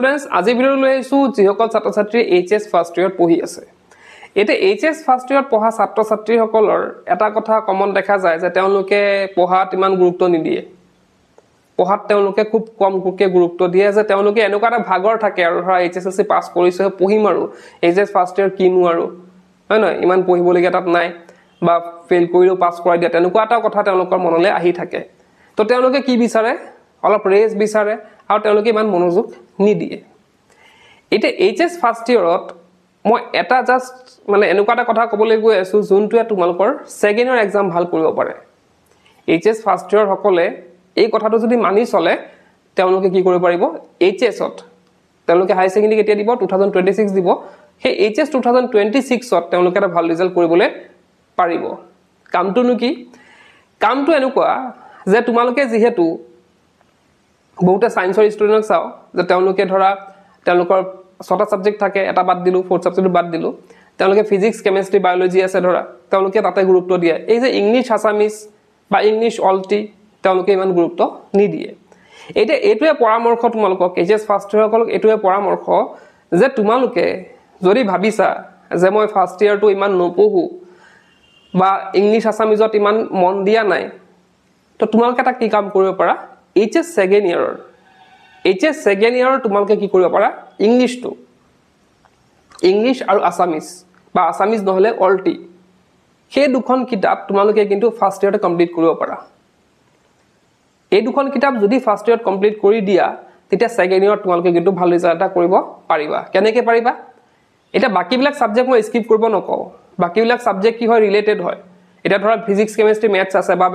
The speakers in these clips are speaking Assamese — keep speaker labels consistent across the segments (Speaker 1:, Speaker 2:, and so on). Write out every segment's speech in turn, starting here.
Speaker 1: স্টুডেন্টস আজি ভিডিও লৈ আইছো যিসকল ছাত্ৰ ছাত্ৰী এইচএস ফাৰ্ষ্ট ইয়াৰ পঢ়ি আছে এতে এইচএস ফাৰ্ষ্ট ইয়াৰ পঢ়া ছাত্ৰ ছাত্ৰী সকলৰ এটা কথা কমন দেখা যায় যে তেওঁলোকে পঢ়াত ইমান গুৰুত্ব নিদিয়ে পঢ়াত তেওঁলোকে খুব কম গুৰুত্ব দিয়ে যে তেওঁলোকে এনেকুৱা এটা ভাগৰ থাকে আৰু ধৰা এইচএসএলসি পাস কৰিছে পঢ়িম আৰু এইচএস ফাৰ্ষ্ট ইয়াৰ কিনো আৰু হয় নহয় ইমান পঢ়িবলগীয়া তাত নাই বা ফেল কৰিও পাস কৰাই দিয়া তেনেকুৱা এটা কথা তেওঁলোকৰ মনলৈ আহি থাকে তো তেওঁলোকে কি বিচাৰে অলপ ৰেজ বিচাৰে আৰু তেওঁলোকে ইমান মনোযোগ নিদিয়ে এটা এইচএস ফাৰ্ষ্ট ইয়াৰত মই এটা জাস্ট মানে এনেকুৱা এটা কথা ক'বলৈ গৈ আছো যোনটোৱে তোমালোকৰ সেকেন্ড ইয়াৰ এক্সাম ভাল কৰিব পাৰে এইচএস ফাৰ্ষ্ট ইয়াৰ সকলে এই কথাটো যদি মানি চলে তেওঁলোকে কি কৰিব পাৰিব এইচএছত তেওঁলোকে হাই সেকেন্ডাৰী কেতিয়া দিব 2026 দিব সেই এইচএস 2026 ত তেওঁলোকে এটা ভাল ৰিজাল্ট কৰিবলৈ পাৰিব কামটো কি কামটো এনেকুৱা যে তোমালোকে যেহেতু বহুতে সায়েন্সৰ ষ্টুডেন্টক চাও যে তেওঁলোকে ধৰা তেওঁলোকৰ 6টা সাবজেক্ট থাকে এটা বাদ দিলু 4th সাবজেক্ট বাদ দিলু তেওঁলোকে ফিজিক্স কেমিষ্ট্ৰি বায়োলজি আছে ধৰা তেওঁলোকে তাতে গুৰুত্ব দিয়ে এই যে ইংলিশ আসামিজ বা ইংলিশ অলটি তেওঁলোকে ইমান গুৰুত্ব নিদিয়ে এটা এটোৱে পৰামৰ্শ তোমালোকক এইচএস ফাৰ্ষ্ট ইয়াৰ সকলক এটোৱে পৰামৰ্শ যে তোমালোকে যদি ভাবিছা যে মই ফাৰ্ষ্ট ইয়াৰটো ইমান নপঢ়ু বা ইংলিশ আসামিজত ইমান মন দিয়া নাই তো তোমালোকে এটা কি কাম কৰিব পাৰা এইচএস সেকেন্ড ইয়াৰৰ তোমালোকে কি কৰিব পাৰা ইংলিশটো ইংলিশ আৰু আসামিজ বা আসামিজ নহলে অলটি সেই দুখন কিতাপ তোমালোকে কিন্তু ফাৰ্ষ্ট ইয়াৰতে কমপ্লিট কৰিব পাৰা এই দুখন কিতাপ যদি ফাৰ্ষ্ট ইয়াৰত কমপ্লিট কৰি দিয়া তেতিয়া সেকেন্ড ইয়াৰত তোমালোকে কিন্তু ভাল ৰিজাল্ট এটা কৰিব পাৰিবা কেনেকৈ পাৰিবা এটা বাকিবিলাক সাবজেক্ট মই স্কিপ কৰিব নকও বাকিবিলাক সাবজেক্ট কি হয় ৰিলেটেড হয় এটা ধৰা ফিজিক্স কেমিষ্ট্ৰি ম্যাথছ আছে বা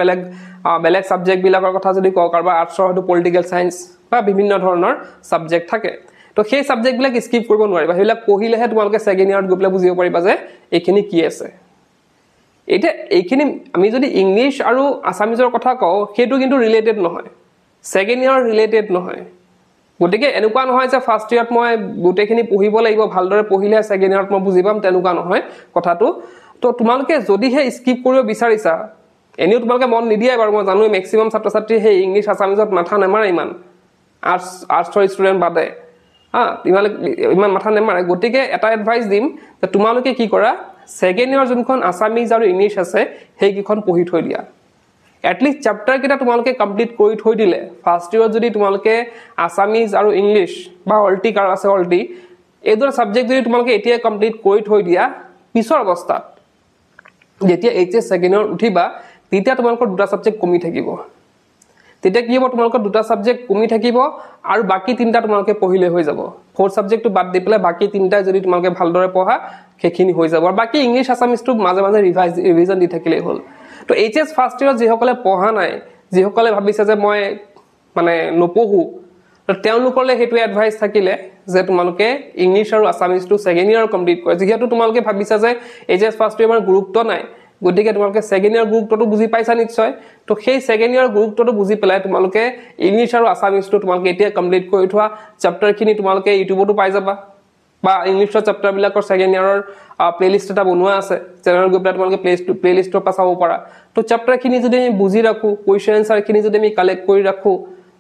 Speaker 1: বেলেগ সাবজেক্ট বিলাকৰ কথা যদি কও কাৰবা আৰ্টছৰ হয়তো পলিটিক্যাল সায়েন্স বা বিভিন্ন ধৰণৰ সাবজেক্ট থাকে তো সেই সাবজেক্ট বিলাক স্কিপ কৰিব নোৱাৰিবা হেবিলাক পঢ়িলেহে তোমালোকে সেকেন্ড ইয়াৰত গৈ বুজিব পাৰিবা যে এইখিনি কি আছে এটা এইখিনি আমি যদি ইংলিশ আৰু আসামিজৰ কথা কও হেতু কিন্তু ৰিলেটেড নহয় সেকেন্ড ইয়াৰ ৰিলেটেড নহয় গতিকে এনেকুৱা নহয় যে ফাৰ্ষ্ট ইয়াৰত মই গোটেইখিনি পঢ়িব লাগিব ভালদৰে পঢ়িলে সেকেন্ড ইয়াৰত মই বুজি পাম তেনেকুৱা নহয় কথাটো তো তোমালোকে যদি হে স্কিপ কৰিব বিচাৰিছা এনেও তোমালোকে মন নিদিয়ে বাৰু মই জানো ম্যাক্সিমাম ছাত্ৰ ছাত্ৰী হে ইংলিশ আসামিজত মাথা নেমাৰে ইমান আৰ্টছৰ ষ্টুডেন্ট বাদে ইমান মাথা নেমাৰে গতিকে এটা এডভাইস দিম যে তোমালোকে কি কৰা সেকেন্ড ইয়াৰ যোনখন আসামিজ আৰু ইংলিশ আছে সেই কিখন পঢ়ি থৈ দিয়া এটলিষ্ট চ্যাপ্টাৰ কিটা তোমালোকে কমপ্লিট কৰি থৈ দিলে ফাৰ্ষ্ট ইয়াৰত যদি তোমালোকে আসামিজ আৰু ইংলিশ বা অলটি কাৰ আছে অলটি এই দুটা সাবজেক্ট যদি তোমালোকে এতিয়া কমপ্লিট কৰি থৈ দিয়া পিছৰ অৱস্থাত যেতিয়া এইচএস সেকেন্ড ইয়াৰ উঠিবা তেতিয়া তোমালোকৰ দুটা সাবজেক্ট কমি থাকিব তেতিয়া কি হ'ব তোমালোকৰ দুটা সাবজেক্ট কমি থাকিব আৰু বাকি তিনটা তোমালোকে পঢ়িলে হৈ যাব 4th সাবজেক্টটো বাদ দি পেলাই বাকি তিনটা যদি তোমালোকে ভালদৰে পঢ়া খেখিনি হৈ যাব আৰু বাকি ইংলিশ আসামিজটো মাজে মাজে ৰিভিজন দি থাকিলে হ'ল তো এইচএস ফাৰ্ষ্ট ইয়াৰত যিসকলে পঢ়া নাই যিসকলে ভাবিছে যে মই মানে নপঢ়ু তো তেওঁলোকলৈ হেতু এডভাইস থাকিলে যে তোমালোকে ইংলিশ আৰু আসামিজটো সেকেন্ড ইয়াৰ কমপ্লিট কৰে যেহেতু তোমালোকে ভাবিছা যে এইচএস ফাৰ্ষ্ট ইয়াৰৰ গুৰুত্ব নাই গতিকে তোমালোকে সেকেন্ড ইয়াৰ গুৰুত্বটো বুজি পাইছা নিশ্চয় তো সেই সেকেন্ড ইয়াৰ গুৰুত্বটো বুজি পেলাই তোমালোকে ইংলিশ আৰু আসামিজটো তোমালোকে এতিয়া কমপ্লিট কৰি থোৱা চ্যাপ্টাৰখিনি তোমালোকে ইউটিউবতো পাই যাবা বা ইংলিশৰ চ্যাপ্টাৰ বিলাকৰ সেকেন্ড ইয়াৰৰ প্লেলিষ্ট এটা বনোৱা আছে চেনেল গৈ পেলাই তোমালোকে প্লেলিষ্টৰ পৰা চাব পাৰা তো চ্যাপ্টাৰখিনি যদি আমি বুজি ৰাখো কোৱেশ্চন আনসাৰখিনি যদি আমি কালেক্ট কৰি ৰাখো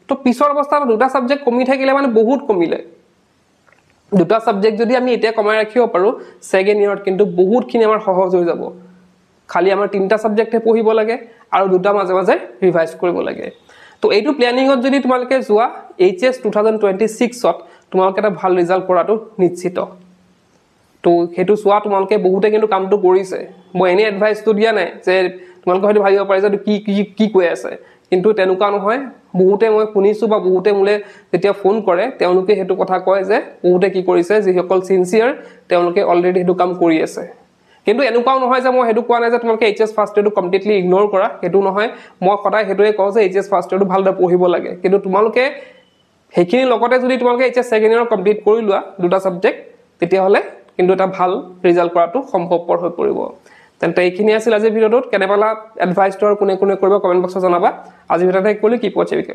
Speaker 1: তো পিছৰ অৱস্থাত দুটা সাবজেক্ট কমি থাকিলে মানে বহুত কমিলে দুটা সাবজেক্ট যদি আমি এতিয়া কমাই ৰাখিব পাৰো সেকেন্ড ইয়াৰত কিন্তু বহুতখিনি আমাৰ সহজ হৈ যাব খালি আমাৰ তিনটা সাবজেক্টে পঢ়িব লাগে আৰু দুটা মাজে মাজে ৰিভাইজ কৰিব লাগে তো এইটো প্ল্যানিংত যদি তোমালোকে যোৱা এইচএস 2026 ত তোমালোকে এটা ভাল ৰিজাল্ট কৰাটো নিশ্চিত তো হেতু সোৱা তোমালোকে বহুতে কিন্তু কামটো কৰিছে মই এনে এডভাইসটো দিয়া নাই যে তোমালোকে হয়তো ভাবিব পাৰে যে কি কৈ আছে কিন্তু তেনেকুৱা নহয় বহুতে মই শুনিছো বা বহুতে মুলে যেতিয়া ফোন কৰে তেওঁলোকে হেতু কথা কয় যে বহুতে কি কৰিছে যিসকল সিনসিয়াৰ তেওঁলোকে অলৰেডি হেতু কাম কৰি আছে কিন্তু এনেকুৱাও নহয় যে মই হেতু কোৱা নাই যে তোমালোকে এইচএস ফাৰ্ষ্ট ইয়াৰটো কমপ্লিটলি ইগনোৰ কৰা হেতু নহয় মই সদায় হেতুৱে কওঁ যে এইচএস ফাৰ্ষ্ট ইয়াৰটো ভালদৰে পঢ়িব লাগে কিন্তু তোমালোকে হেখিনি লগতে যদি তোমালোকে এইচএস সেকেন্ড ইয়াৰ কমপ্লিট কৰি লোৱা দুটা সাবজেক্ট তেতিয়া হলে কিন্তু এটা ভাল ৰিজাল্ট কৰাটো সম্ভৱপৰ হৈ পৰিব তেন্তে এইখিনি আছিল আজি ভিডিওটোত কেনেবালা এডভাইসটো আৰু কোনে কোনে কৰিব কমেন্ট বক্সত জনাবা আজি ভিডিওটো শেষ কৰিলে কি পঢ়িছে